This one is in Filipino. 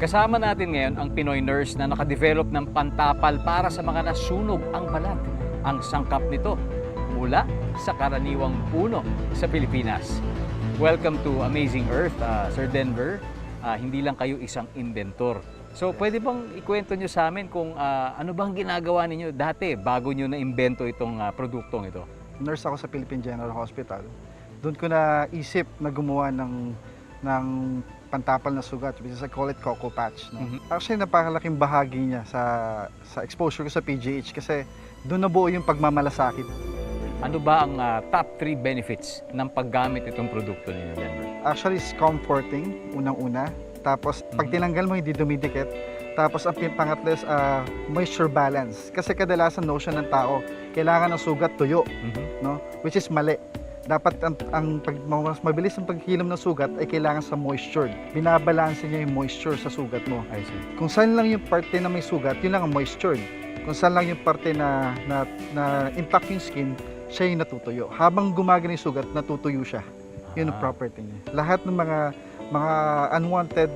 Kasama natin ngayon ang Pinoy nurse na nakadevelop ng pantapal para sa mga nasunog ang balat. Ang sangkap nito mula sa karaniwang puno sa Pilipinas. Welcome to Amazing Earth, Sir Denver. Hindi lang kayo isang inventor. So pwede bang ikwento nyo sa amin kung ano bang ginagawa ninyo dati bago nyo na-imbento itong produktong ito? Nurse ako sa Philippine General Hospital. Doon ko naisip na gumawa ng pantapal na sugat, which is I call it Coco Patch. No? Actually, napakalaking bahagi niya sa exposure ko sa PGH kasi doon nabuo yung pagmamalasakit. Ano ba ang top 3 benefits ng paggamit itong produkto ninyo, Denver? Actually, it's comforting, unang-una. Tapos, pag tinanggal mo, hindi dumidikit. Tapos, ang pangatlo is moisture balance. Kasi kadalasan notion ng tao, kailangan ng sugat tuyo, no? Which is mali. Dapat mas mabilis ang paghilom ng sugat ay kailangan sa moisture. Binabalanse niya yung moisture sa sugat mo. I see. Kung saan lang yung parte na may sugat, yun lang ang moisture. Kung saan lang yung parte na intact yung skin, siya yung natutuyo. Habang gumagana yung sugat, natutuyo siya. Yun ang property niya. Lahat ng mga unwanted